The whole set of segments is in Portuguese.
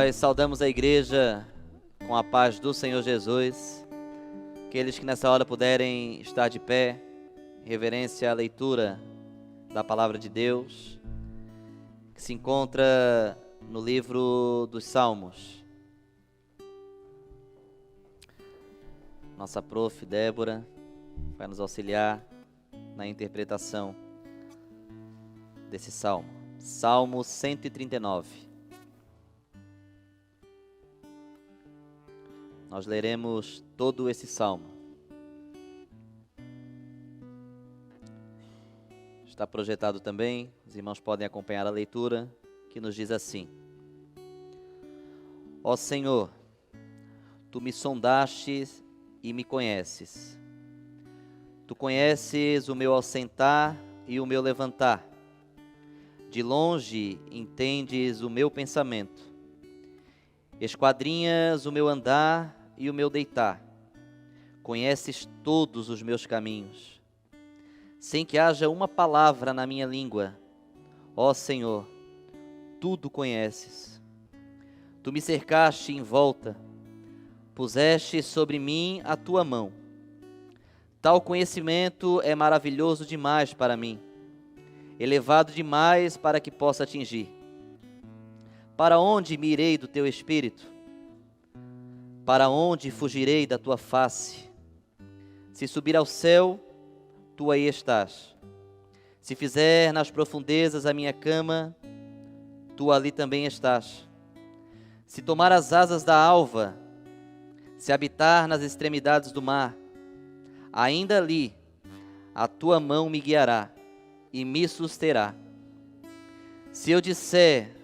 Nós saudamos a igreja com a paz do Senhor Jesus. Aqueles que nessa hora puderem estar de pé, em reverência à leitura da palavra de Deus, que se encontra no livro dos Salmos. Nossa prof. Débora vai nos auxiliar na interpretação desse salmo. Salmo 139. Nós leremos todo esse salmo. Está projetado também, os irmãos podem acompanhar a leitura, que nos diz assim: Ó Senhor, Tu me sondastes e me conheces. Tu conheces o meu assentar e o meu levantar. De longe entendes o meu pensamento. Esquadrinhas o meu andar e o meu deitar. Conheces todos os meus caminhos. Sem que haja uma palavra na minha língua, ó Senhor, tudo conheces. Tu me cercaste em volta, puseste sobre mim a tua mão. Tal conhecimento é maravilhoso demais para mim, elevado demais para que possa atingir. Para onde me irei do teu espírito? Para onde fugirei da tua face? Se subir ao céu, tu aí estás. Se fizer nas profundezas a minha cama, tu ali também estás. Se tomar as asas da alva, se habitar nas extremidades do mar, ainda ali a tua mão me guiará e me susterá. Se eu disser,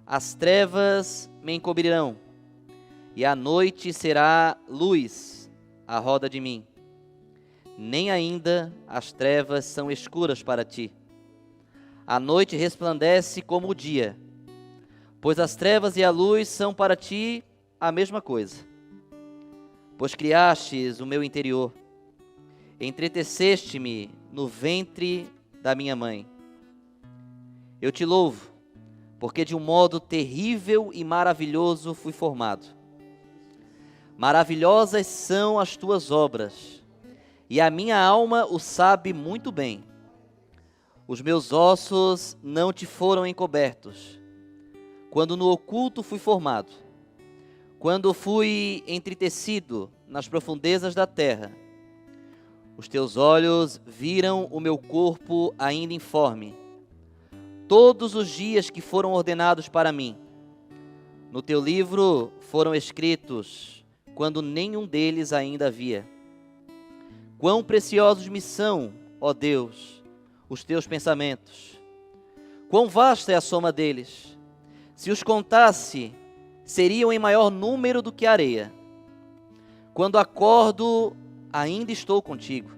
as trevas me encobrirão, e a noite será luz à roda de mim. Nem ainda as trevas são escuras para ti. A noite resplandece como o dia, pois as trevas e a luz são para ti a mesma coisa. Pois criastes o meu interior, entreteceste-me no ventre da minha mãe. Eu te louvo, porque de um modo terrível e maravilhoso fui formado. Maravilhosas são as tuas obras, e a minha alma o sabe muito bem. Os meus ossos não te foram encobertos, quando no oculto fui formado, quando fui entretecido nas profundezas da terra. Os teus olhos viram o meu corpo ainda informe. Todos os dias que foram ordenados para mim, no teu livro foram escritos, quando nenhum deles ainda havia. Quão preciosos me são, ó Deus, os teus pensamentos. Quão vasta é a soma deles. Se os contasse, seriam em maior número do que a areia. Quando acordo, ainda estou contigo.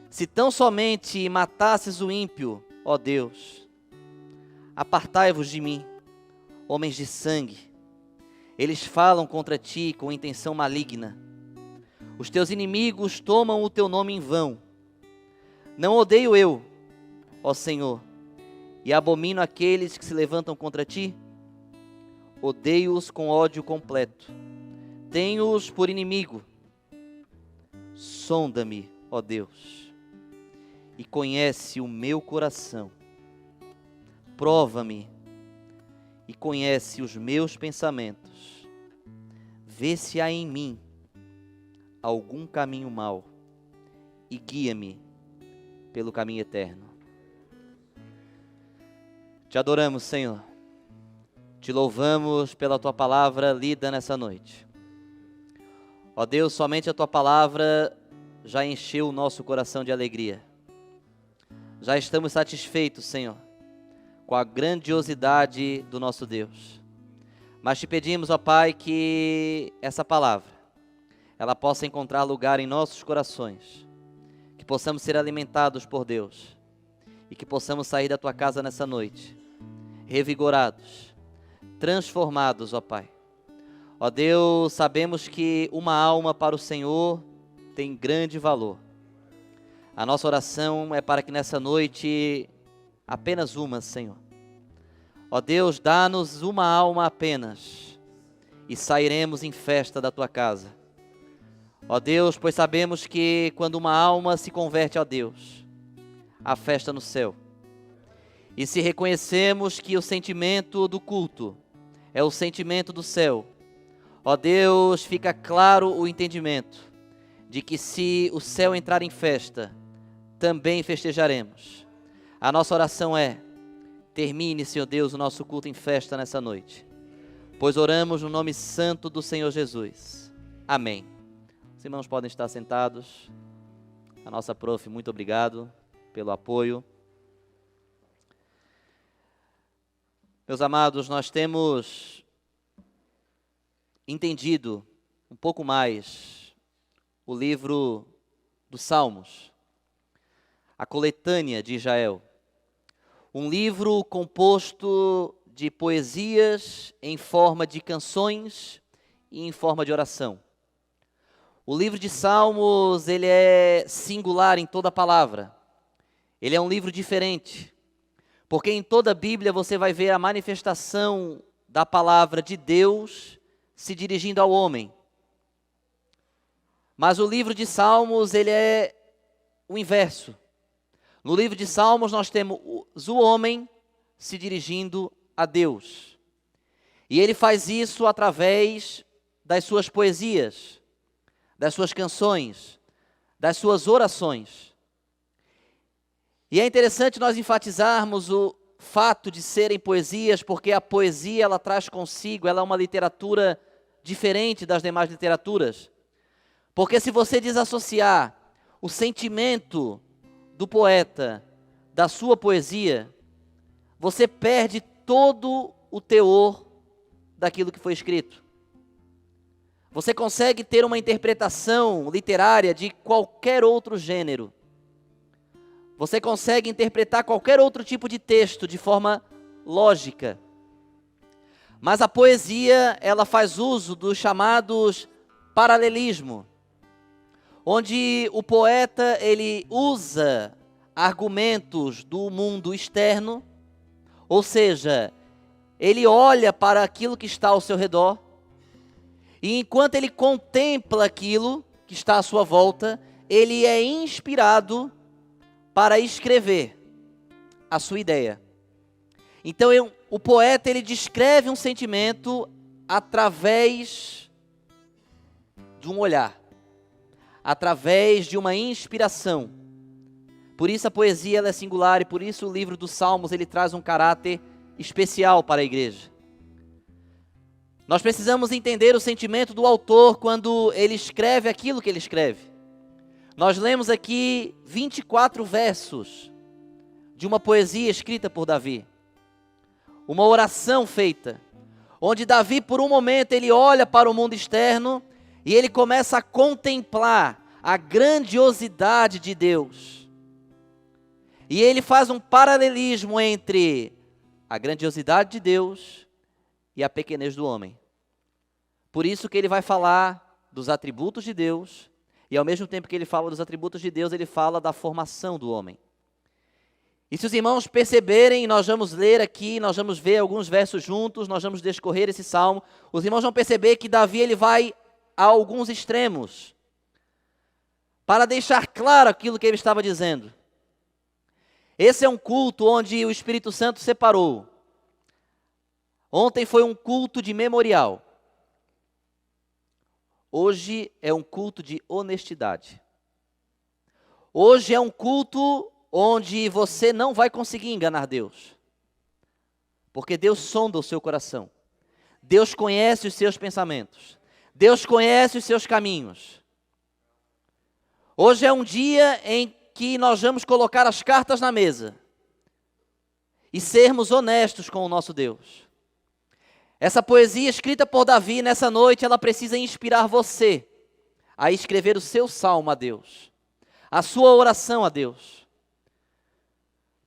Se tão somente matasses o ímpio, ó Deus, apartai-vos de mim, homens de sangue. Eles falam contra ti com intenção maligna. Os teus inimigos tomam o teu nome em vão. Não odeio eu, ó Senhor, e abomino aqueles que se levantam contra ti? Odeio-os com ódio completo. Tenho-os por inimigo. Sonda-me, ó Deus, e conhece o meu coração. Prova-me e conhece os meus pensamentos. Vê se há em mim algum caminho mau e guia-me pelo caminho eterno. Te adoramos, Senhor. Te louvamos pela Tua palavra lida nessa noite. Ó Deus, somente a Tua palavra já encheu o nosso coração de alegria. Já estamos satisfeitos, Senhor, com a grandiosidade do nosso Deus. Mas te pedimos, ó Pai, que essa palavra, ela possa encontrar lugar em nossos corações, que possamos ser alimentados por Deus e que possamos sair da Tua casa nessa noite, revigorados, transformados, ó Pai. Ó Deus, sabemos que uma alma para o Senhor tem grande valor. A nossa oração é para que nessa noite, apenas uma, Senhor, Ó Deus, dá-nos uma alma apenas e sairemos em festa da tua casa. Ó Deus, pois sabemos que quando uma alma se converte a Deus, há festa no céu. E se reconhecemos que o sentimento do culto é o sentimento do céu, ó Deus, fica claro o entendimento de que se o céu entrar em festa, também festejaremos. A nossa oração é: termine, Senhor Deus, o nosso culto em festa nessa noite, pois oramos no nome santo do Senhor Jesus. Amém. Os irmãos podem estar sentados. A nossa prof, muito obrigado pelo apoio. Meus amados, nós temos entendido um pouco mais o livro dos Salmos, a coletânea de Israel. Um livro composto de poesias em forma de canções e em forma de oração. O livro de Salmos, ele é singular em toda a palavra. Ele é um livro diferente, porque em toda a Bíblia você vai ver a manifestação da palavra de Deus se dirigindo ao homem. Mas o livro de Salmos, ele é o inverso. No livro de Salmos nós temos o homem se dirigindo a Deus. E ele faz isso através das suas poesias, das suas canções, das suas orações. E é interessante nós enfatizarmos o fato de serem poesias, porque a poesia ela traz consigo, ela é uma literatura diferente das demais literaturas. Porque se você desassociar o sentimento do poeta da sua poesia, você perde todo o teor daquilo que foi escrito. Você consegue ter uma interpretação literária de qualquer outro gênero. Você consegue interpretar qualquer outro tipo de texto de forma lógica. Mas a poesia, ela faz uso dos chamados paralelismo, onde o poeta, ele usa argumentos do mundo externo, ou seja, ele olha para aquilo que está ao seu redor, e enquanto ele contempla aquilo que está à sua volta, ele é inspirado para escrever a sua ideia. Então o poeta, ele descreve um sentimento através de um olhar, através de uma inspiração. Por isso a poesia ela é singular e por isso o livro dos Salmos ele traz um caráter especial para a igreja. Nós precisamos entender o sentimento do autor quando ele escreve aquilo que ele escreve. Nós lemos aqui 24 versos de uma poesia escrita por Davi. Uma oração feita, onde Davi por um momento ele olha para o mundo externo e ele começa a contemplar a grandiosidade de Deus. E ele faz um paralelismo entre a grandiosidade de Deus e a pequenez do homem. Por isso que ele vai falar dos atributos de Deus, e ao mesmo tempo que ele fala dos atributos de Deus, ele fala da formação do homem. E se os irmãos perceberem, nós vamos ler aqui, nós vamos ver alguns versos juntos, nós vamos discorrer esse salmo, os irmãos vão perceber que Davi ele vai a alguns extremos, para deixar claro aquilo que ele estava dizendo. Esse é um culto onde o Espírito Santo separou. Ontem foi um culto de memorial. Hoje é um culto de honestidade. Hoje é um culto onde você não vai conseguir enganar Deus. Porque Deus sonda o seu coração. Deus conhece os seus pensamentos. Deus conhece os seus caminhos. Hoje é um dia em que nós vamos colocar as cartas na mesa e sermos honestos com o nosso Deus. Essa poesia escrita por Davi nessa noite, ela precisa inspirar você a escrever o seu salmo a Deus, a sua oração a Deus.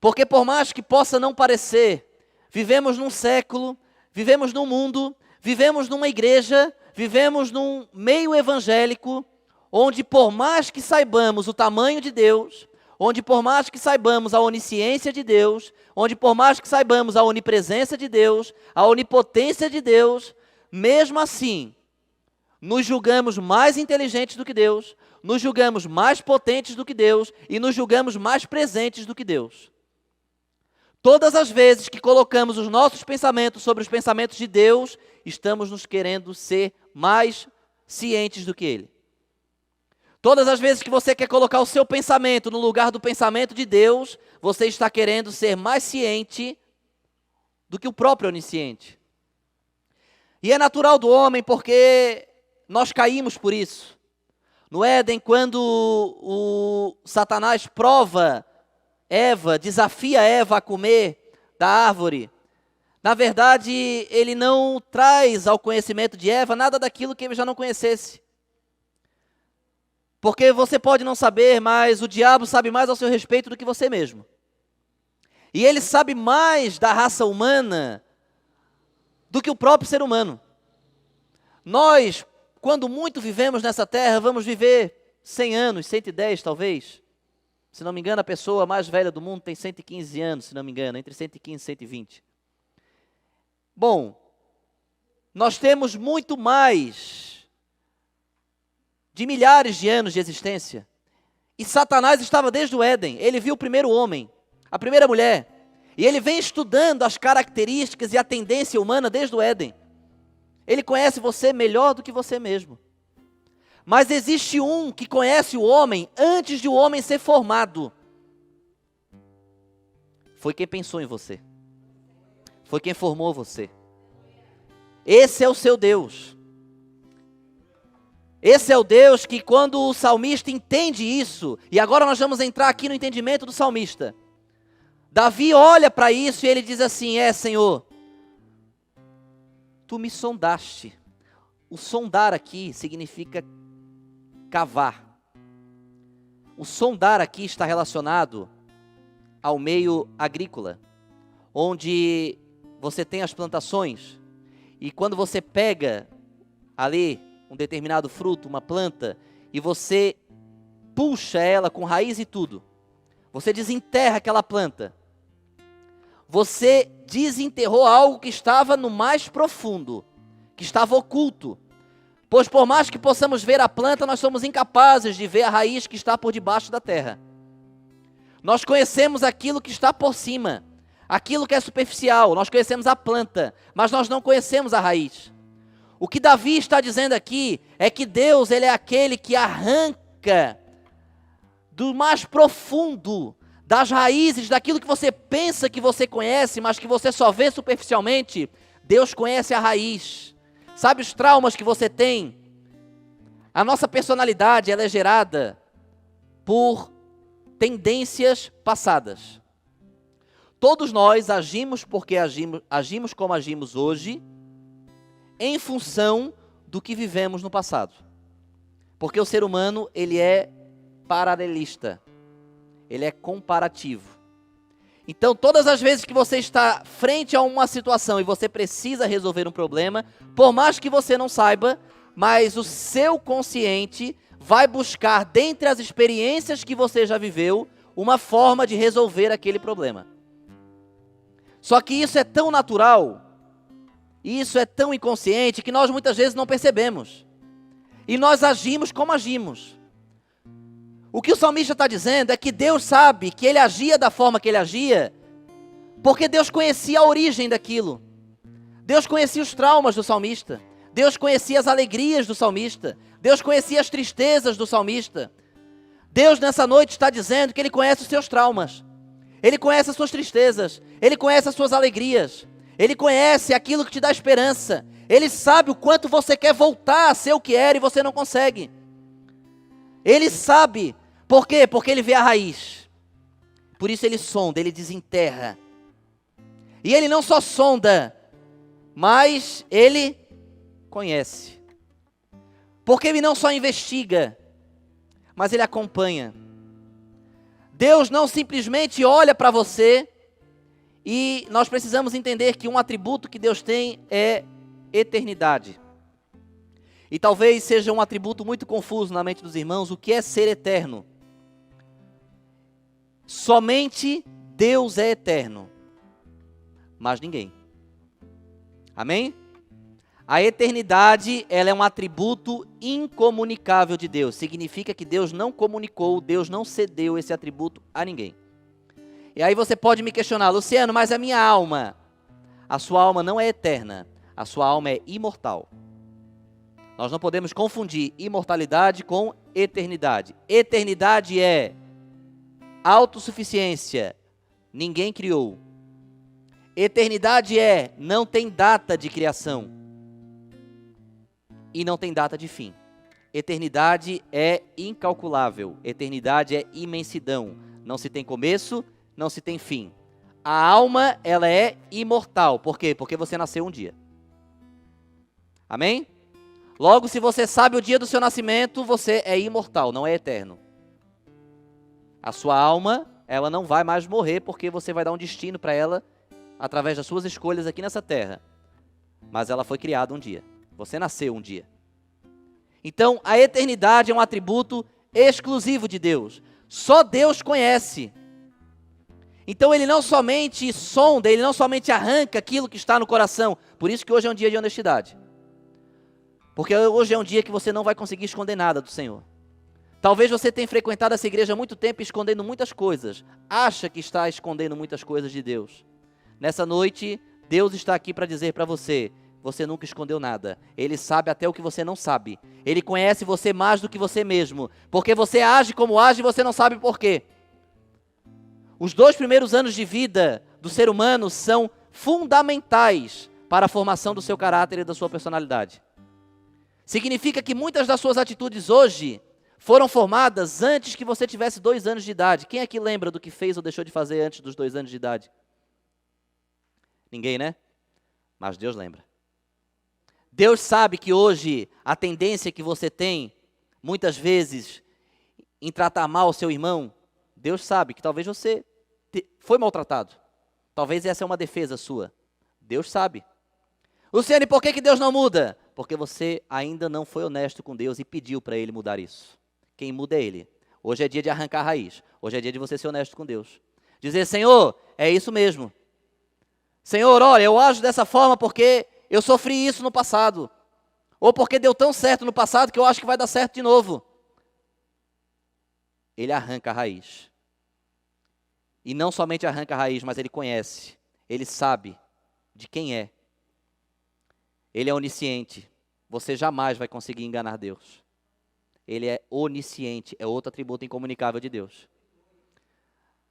Porque por mais que possa não parecer, vivemos num século, vivemos num mundo, vivemos numa igreja, vivemos num meio evangélico, onde por mais que saibamos o tamanho de Deus, onde por mais que saibamos a onisciência de Deus, onde por mais que saibamos a onipresença de Deus, a onipotência de Deus, mesmo assim, nos julgamos mais inteligentes do que Deus, nos julgamos mais potentes do que Deus e nos julgamos mais presentes do que Deus. Todas as vezes que colocamos os nossos pensamentos sobre os pensamentos de Deus, estamos nos querendo ser mais cientes do que Ele. Todas as vezes que você quer colocar o seu pensamento no lugar do pensamento de Deus, você está querendo ser mais ciente do que o próprio onisciente. E é natural do homem porque nós caímos por isso. No Éden, quando o Satanás prova Eva, desafia Eva a comer da árvore, na verdade, ele não traz ao conhecimento de Eva nada daquilo que ele já não conhecesse. Porque você pode não saber, mas o diabo sabe mais ao seu respeito do que você mesmo. E ele sabe mais da raça humana do que o próprio ser humano. Nós, quando muito vivemos nessa terra, vamos viver 100 anos, 110 talvez. Se não me engano, a pessoa mais velha do mundo tem 115 anos, se não me engano, entre 115 e 120. Bom, nós temos muito mais de milhares de anos de existência. E Satanás estava desde o Éden. Ele viu o primeiro homem, a primeira mulher. E ele vem estudando as características e a tendência humana desde o Éden. Ele conhece você melhor do que você mesmo. Mas existe um que conhece o homem antes de o homem ser formado. Foi quem pensou em você. Foi quem formou você. Esse é o seu Deus. Esse é o Deus que, quando o salmista entende isso, e agora nós vamos entrar aqui no entendimento do salmista. Davi olha para isso e ele diz assim: Senhor, tu me sondaste. O sondar aqui significa cavar. O sondar aqui está relacionado ao meio agrícola, onde você tem as plantações, e quando você pega ali um determinado fruto, uma planta, e você puxa ela com raiz e tudo, você desenterra aquela planta, você desenterrou algo que estava no mais profundo, que estava oculto. Pois por mais que possamos ver a planta, nós somos incapazes de ver a raiz que está por debaixo da terra. Nós conhecemos aquilo que está por cima, aquilo que é superficial, nós conhecemos a planta, mas nós não conhecemos a raiz. O que Davi está dizendo aqui é que Deus, ele é aquele que arranca do mais profundo, das raízes, daquilo que você pensa que você conhece, mas que você só vê superficialmente. Deus conhece a raiz. Sabe os traumas que você tem? A nossa personalidade, ela é gerada por tendências passadas. Todos nós agimos porque agimos como agimos hoje, em função do que vivemos no passado. Porque o ser humano, ele é paralelista, ele é comparativo. Então, todas as vezes que você está frente a uma situação e você precisa resolver um problema, por mais que você não saiba, mas o seu consciente vai buscar, dentre as experiências que você já viveu, uma forma de resolver aquele problema. Só que isso é tão natural, isso é tão inconsciente, que nós muitas vezes não percebemos. E nós agimos como agimos. O que o salmista está dizendo é que Deus sabe que ele agia da forma que ele agia, porque Deus conhecia a origem daquilo. Deus conhecia os traumas do salmista. Deus conhecia as alegrias do salmista. Deus conhecia as tristezas do salmista. Deus nessa noite está dizendo que Ele conhece os seus traumas. Ele conhece as suas tristezas. Ele conhece as suas alegrias. Ele conhece aquilo que te dá esperança. Ele sabe o quanto você quer voltar a ser o que era e você não consegue. Ele sabe. Por quê? Porque Ele vê a raiz. Por isso Ele sonda, Ele desenterra. E Ele não só sonda, mas Ele conhece. Porque Ele não só investiga, mas Ele acompanha. Deus não simplesmente olha para você, e nós precisamos entender que um atributo que Deus tem é eternidade. E talvez seja um atributo muito confuso na mente dos irmãos, o que é ser eterno. Somente Deus é eterno, mas ninguém. Amém? A eternidade, ela é um atributo incomunicável de Deus. Significa que Deus não comunicou, Deus não cedeu esse atributo a ninguém. E aí você pode me questionar, Luciano, mas a minha alma? A sua alma não é eterna, a sua alma é imortal. Nós não podemos confundir imortalidade com eternidade. Eternidade é autossuficiência, ninguém criou. Eternidade é, não tem data de criação e não tem data de fim. Eternidade é incalculável, eternidade é imensidão, não se tem começo, não se tem fim. A alma, ela é imortal, por quê? Porque você nasceu um dia. Amém? Logo, se você sabe o dia do seu nascimento, você é imortal, não é eterno. A sua alma, ela não vai mais morrer, porque você vai dar um destino para ela, através das suas escolhas aqui nessa terra. Mas ela foi criada um dia. Você nasceu um dia. Então, a eternidade é um atributo exclusivo de Deus. Só Deus conhece. Então, Ele não somente sonda, Ele não somente arranca aquilo que está no coração. Por isso que hoje é um dia de honestidade. Porque hoje é um dia que você não vai conseguir esconder nada do Senhor. Talvez você tenha frequentado essa igreja há muito tempo escondendo muitas coisas. Acha que está escondendo muitas coisas de Deus. Nessa noite, Deus está aqui para dizer para você, você nunca escondeu nada. Ele sabe até o que você não sabe. Ele conhece você mais do que você mesmo. Porque você age como age e você não sabe por quê. Os 2 primeiros anos de vida do ser humano são fundamentais para a formação do seu caráter e da sua personalidade. Significa que muitas das suas atitudes hoje foram formadas antes que você tivesse 2 anos de idade. Quem aqui lembra do que fez ou deixou de fazer antes dos 2 anos de idade? Ninguém, né? Mas Deus lembra. Deus sabe que hoje a tendência que você tem, muitas vezes, em tratar mal o seu irmão, Deus sabe que talvez você foi maltratado. Talvez essa é uma defesa sua. Deus sabe. Luciane, por que Deus não muda? Porque você ainda não foi honesto com Deus e pediu para Ele mudar isso. Quem muda é Ele. Hoje é dia de arrancar a raiz. Hoje é dia de você ser honesto com Deus. Dizer, Senhor, é isso mesmo. Senhor, olha, eu ajo dessa forma porque eu sofri isso no passado. Ou porque deu tão certo no passado que eu acho que vai dar certo de novo. Ele arranca a raiz. E não somente arranca a raiz, mas Ele conhece. Ele sabe de quem é. Ele é onisciente. Você jamais vai conseguir enganar Deus. Ele é onisciente, é outro atributo incomunicável de Deus.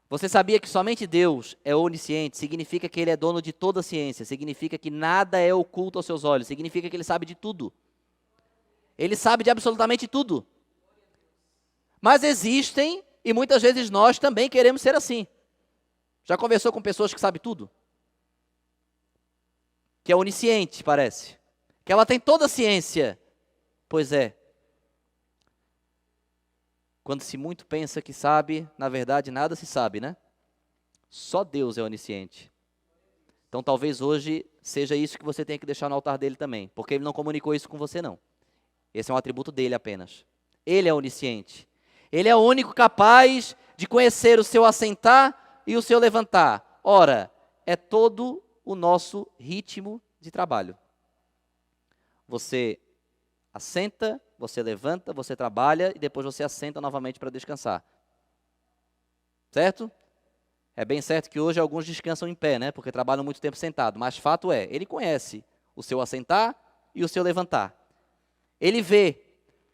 Você sabia que somente Deus é onisciente? Significa que Ele é dono de toda a ciência. Significa que nada é oculto aos seus olhos. Significa que Ele sabe de tudo. Ele sabe de absolutamente tudo. Mas existem, e muitas vezes nós também queremos ser assim. Já conversou com pessoas que sabem tudo? Que é onisciente, parece. Que ela tem toda a ciência. Pois é. Quando se muito pensa que sabe, na verdade nada se sabe, né? Só Deus é onisciente. Então talvez hoje seja isso que você tenha que deixar no altar dele também. Porque Ele não comunicou isso com você não. Esse é um atributo dele apenas. Ele é onisciente. Ele é o único capaz de conhecer o seu assentar e o seu levantar. Ora, é todo o nosso ritmo de trabalho. Você assenta, você levanta, você trabalha e depois você assenta novamente para descansar. Certo? É bem certo que hoje alguns descansam em pé, né? Porque trabalham muito tempo sentado. Mas fato é, Ele conhece o seu assentar e o seu levantar. Ele vê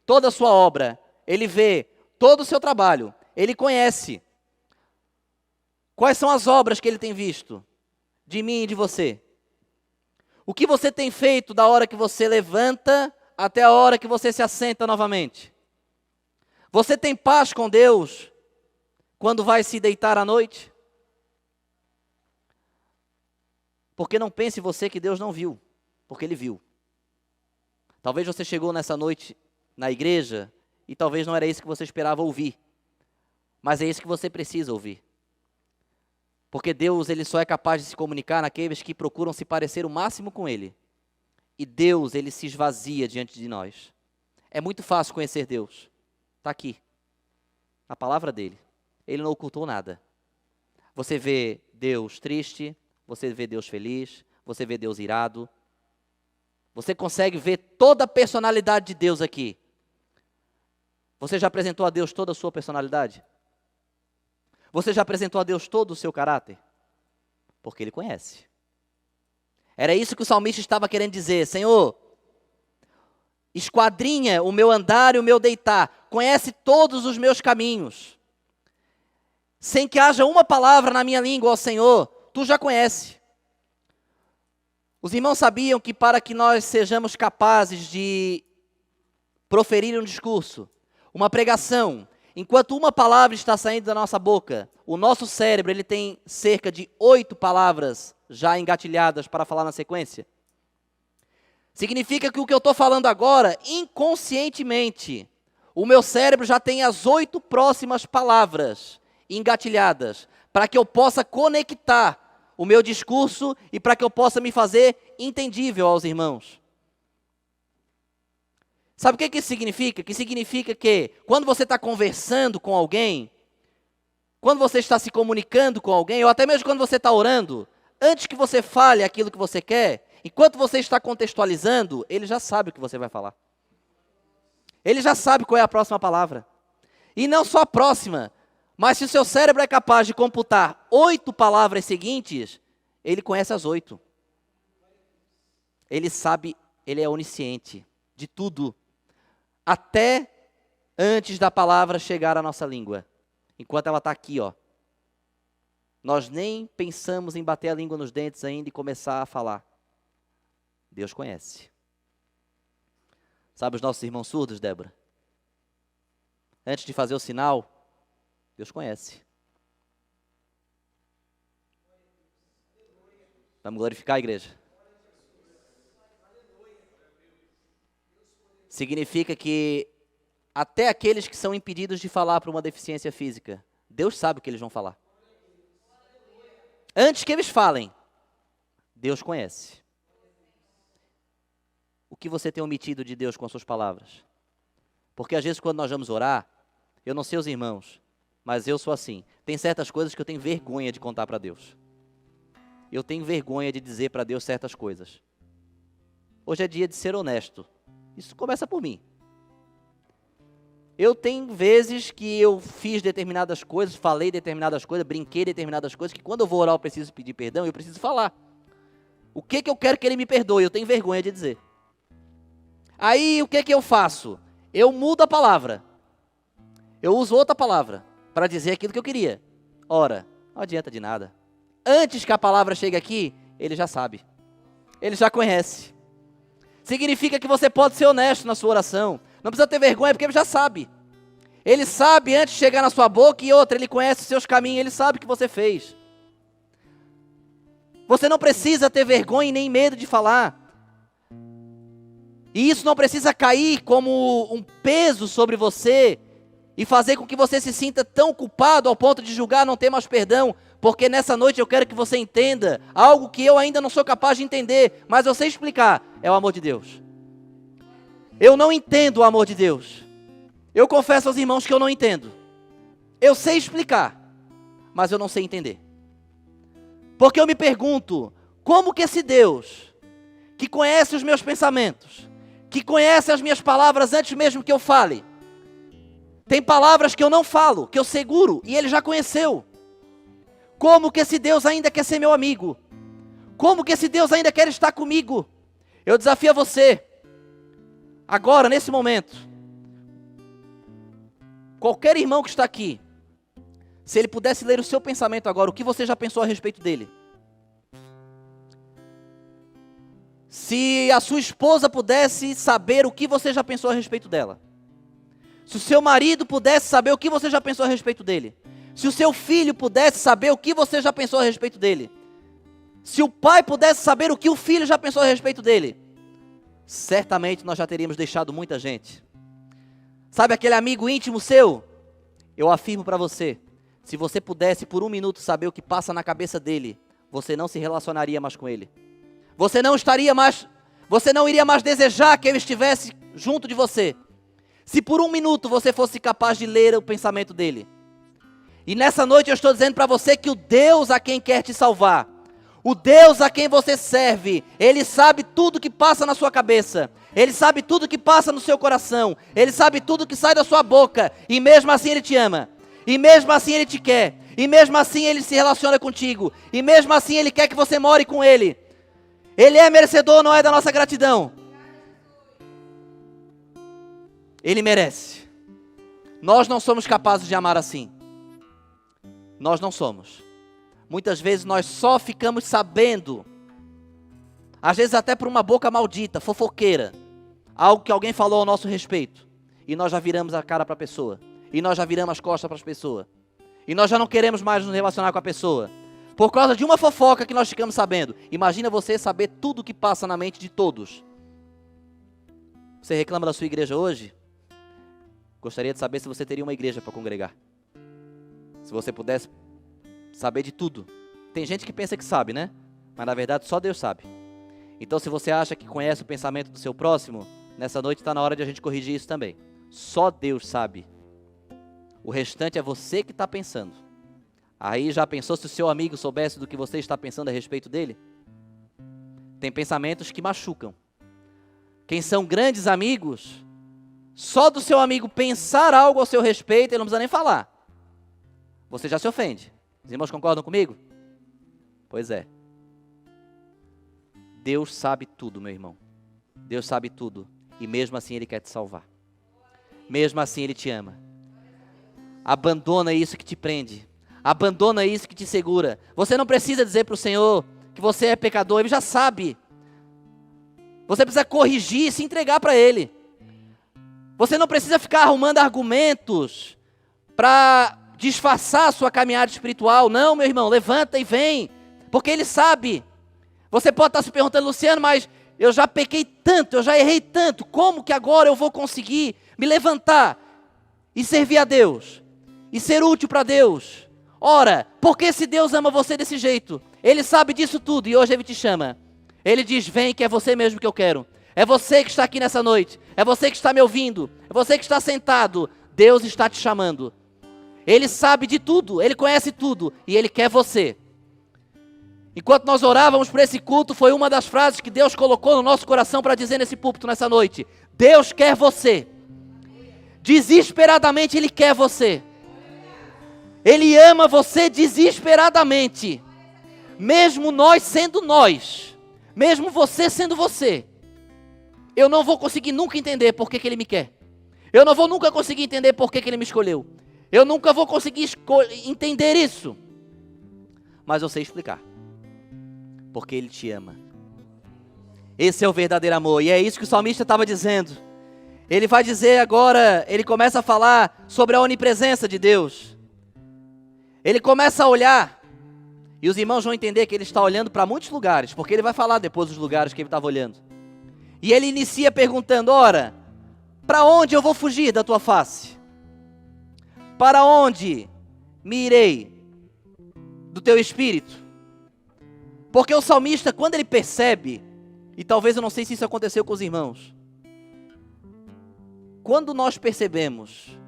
toda a sua obra. Ele vê todo o seu trabalho. Ele conhece. Quais são as obras que Ele tem visto? De mim e de você. O que você tem feito da hora que você levanta até a hora que você se assenta novamente? Você tem paz com Deus quando vai se deitar à noite? Porque não pense você que Deus não viu, porque Ele viu. Talvez você chegou nessa noite na igreja e talvez não era isso que você esperava ouvir. Mas é isso que você precisa ouvir. Porque Deus, Ele só é capaz de se comunicar naqueles que procuram se parecer o máximo com Ele. E Deus, Ele se esvazia diante de nós. É muito fácil conhecer Deus. Está aqui. A palavra dele. Ele não ocultou nada. Você vê Deus triste, você vê Deus feliz, você vê Deus irado. Você consegue ver toda a personalidade de Deus aqui. Você já apresentou a Deus toda a sua personalidade? Você já apresentou a Deus todo o seu caráter? Porque Ele conhece. Era isso que o salmista estava querendo dizer. Senhor, esquadrinha o meu andar e o meu deitar. Conhece todos os meus caminhos. Sem que haja uma palavra na minha língua, ó Senhor, Tu já conhece. Os irmãos sabiam que para que nós sejamos capazes de proferir um discurso, uma pregação, enquanto uma palavra está saindo da nossa boca, o nosso cérebro ele tem cerca de 8 palavras já engatilhadas para falar na sequência. Significa que o que eu estou falando agora, inconscientemente, o meu cérebro já tem as 8 próximas palavras engatilhadas, para que eu possa conectar o meu discurso e para que eu possa me fazer entendível aos irmãos. Sabe o que isso significa? Que significa que quando você está conversando com alguém, quando você está se comunicando com alguém, ou até mesmo quando você está orando, antes que você fale aquilo que você quer, enquanto você está contextualizando, ele já sabe o que você vai falar. Ele já sabe qual é a próxima palavra. E não só a próxima, mas se o seu cérebro é capaz de computar 8 palavras seguintes, ele conhece as 8. Ele sabe, ele é onisciente de tudo. Até antes da palavra chegar à nossa língua. Enquanto ela está aqui, ó. Nós nem pensamos em bater a língua nos dentes ainda e começar a falar. Deus conhece. Sabe os nossos irmãos surdos, Débora? Antes de fazer o sinal, Deus conhece. Vamos glorificar a igreja. Significa que até aqueles que são impedidos de falar por uma deficiência física, Deus sabe o que eles vão falar. Antes que eles falem, Deus conhece. O que você tem omitido de Deus com as suas palavras? Porque às vezes quando nós vamos orar, eu não sei os irmãos, mas eu sou assim. Tem certas coisas que eu tenho vergonha de contar para Deus. Eu tenho vergonha de dizer para Deus certas coisas. Hoje é dia de ser honesto. Isso começa por mim. Eu tenho vezes que eu fiz determinadas coisas, falei determinadas coisas, brinquei determinadas coisas, que quando eu vou orar eu preciso pedir perdão, eu preciso falar. O que eu quero que Ele me perdoe? Eu tenho vergonha de dizer. Aí o que eu faço? Eu mudo a palavra. Eu uso outra palavra para dizer aquilo que eu queria. Ora, não adianta de nada. Antes que a palavra chegue aqui, Ele já sabe. Ele já conhece. Significa que você pode ser honesto na sua oração. Não precisa ter vergonha, porque Ele já sabe. Ele sabe antes de chegar na sua boca e outra, Ele conhece os seus caminhos, Ele sabe o que você fez. Você não precisa ter vergonha e nem medo de falar. E isso não precisa cair como um peso sobre você e fazer com que você se sinta tão culpado ao ponto de julgar, não ter mais perdão. Porque nessa noite eu quero que você entenda algo que eu ainda não sou capaz de entender, mas eu sei explicar, é o amor de Deus. Eu não entendo o amor de Deus. Eu confesso aos irmãos que eu não entendo. Eu sei explicar, mas eu não sei entender. Porque eu me pergunto, como que esse Deus, que conhece os meus pensamentos, que conhece as minhas palavras antes mesmo que eu fale, tem palavras que eu não falo, que eu seguro, e Ele já conheceu. Como que esse Deus ainda quer ser meu amigo? Como que esse Deus ainda quer estar comigo? Eu desafio a você, agora, nesse momento, qualquer irmão que está aqui, se ele pudesse ler o seu pensamento agora, o que você já pensou a respeito dele? Se a sua esposa pudesse saber o que você já pensou a respeito dela. Se o seu marido pudesse saber o que você já pensou a respeito dele. Se o seu filho pudesse saber o que você já pensou a respeito dele. Se o pai pudesse saber o que o filho já pensou a respeito dele. Certamente nós já teríamos deixado muita gente. Sabe aquele amigo íntimo seu? Eu afirmo para você, se você pudesse por um minuto saber o que passa na cabeça dele, você não se relacionaria mais com ele. Você não iria mais desejar que ele estivesse junto de você. Se por um minuto você fosse capaz de ler o pensamento dele. E nessa noite eu estou dizendo para você que o Deus a quem quer te salvar, o Deus a quem você serve, Ele sabe tudo que passa na sua cabeça, Ele sabe tudo que passa no seu coração, Ele sabe tudo que sai da sua boca, e mesmo assim Ele te ama, e mesmo assim Ele te quer, e mesmo assim Ele se relaciona contigo, e mesmo assim Ele quer que você more com Ele. Ele é merecedor, não é da nossa gratidão. Ele merece. Nós não somos capazes de amar assim. Nós não somos. Muitas vezes nós só ficamos sabendo, às vezes até por uma boca maldita, fofoqueira, algo que alguém falou ao nosso respeito, e nós já viramos a cara para a pessoa, e nós já viramos as costas para as pessoas, e nós já não queremos mais nos relacionar com a pessoa, por causa de uma fofoca que nós ficamos sabendo. Imagina você saber tudo o que passa na mente de todos. Você reclama da sua igreja hoje? Gostaria de saber se você teria uma igreja para congregar. Se você pudesse saber de tudo. Tem gente que pensa que sabe, né? Mas na verdade só Deus sabe. Então se você acha que conhece o pensamento do seu próximo, nessa noite está na hora de a gente corrigir isso também. Só Deus sabe. O restante é você que está pensando. Aí já pensou se o seu amigo soubesse do que você está pensando a respeito dele? Tem pensamentos que machucam. Quem são grandes amigos, só do seu amigo pensar algo ao seu respeito, ele não precisa nem falar. Você já se ofende. Os irmãos concordam comigo? Pois é. Deus sabe tudo, meu irmão. Deus sabe tudo. E mesmo assim Ele quer te salvar. Mesmo assim Ele te ama. Abandona isso que te prende. Abandona isso que te segura. Você não precisa dizer para o Senhor que você é pecador. Ele já sabe. Você precisa corrigir e se entregar para Ele. Você não precisa ficar arrumando argumentos para disfarçar a sua caminhada espiritual. Não, meu irmão, levanta e vem, porque Ele sabe. Você pode estar se perguntando: Luciano, mas eu já pequei tanto, eu já errei tanto, como que agora eu vou conseguir me levantar e servir a Deus, e ser útil para Deus? Ora, porque se Deus ama você desse jeito, Ele sabe disso tudo, e hoje Ele te chama. Ele diz: vem, que é você mesmo que eu quero. É você que está aqui nessa noite, é você que está me ouvindo, é você que está sentado. Deus está te chamando. Ele sabe de tudo, Ele conhece tudo, e Ele quer você. Enquanto nós orávamos por esse culto, foi uma das frases que Deus colocou no nosso coração para dizer nesse púlpito nessa noite. Deus quer você. Desesperadamente Ele quer você. Ele ama você desesperadamente. Mesmo nós sendo nós, mesmo você sendo você. Eu não vou conseguir nunca entender por que Ele me quer. Eu não vou nunca conseguir entender por que Ele me escolheu. Eu nunca vou conseguir entender isso. Mas eu sei explicar. Porque Ele te ama. Esse é o verdadeiro amor. E é isso que o salmista estava dizendo. Ele vai dizer agora, ele começa a falar sobre a onipresença de Deus. Ele começa a olhar. E os irmãos vão entender que ele está olhando para muitos lugares. Porque ele vai falar depois dos lugares que ele estava olhando. E ele inicia perguntando: ora, para onde eu vou fugir da tua face? Para onde me irei do teu espírito? Porque o salmista, quando ele percebe, e talvez eu não sei se isso aconteceu com os irmãos, quando nós percebemos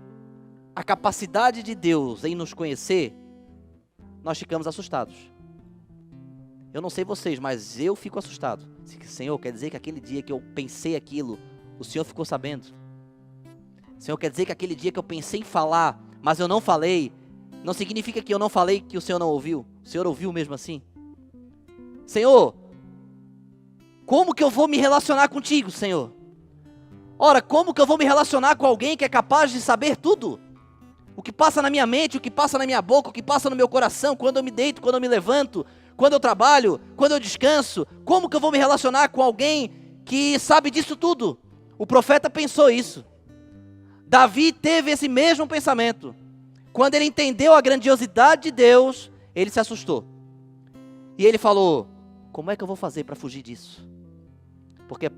a capacidade de Deus em nos conhecer, nós ficamos assustados. Eu não sei vocês, mas eu fico assustado. Senhor, quer dizer que aquele dia que eu pensei aquilo, o Senhor ficou sabendo? Senhor, quer dizer que aquele dia que eu pensei em falar, mas eu não falei, não significa que eu não falei que o Senhor não ouviu? O Senhor ouviu mesmo assim? Senhor, como que eu vou me relacionar contigo, Senhor? Ora, como que eu vou me relacionar com alguém que é capaz de saber tudo? O que passa na minha mente, o que passa na minha boca, o que passa no meu coração, quando eu me deito, quando eu me levanto, quando eu trabalho, quando eu descanso. Como que eu vou me relacionar com alguém que sabe disso tudo? O profeta pensou isso. Davi teve esse mesmo pensamento. Quando ele entendeu a grandiosidade de Deus, ele se assustou. E ele falou: como é que eu vou fazer para fugir disso? Porque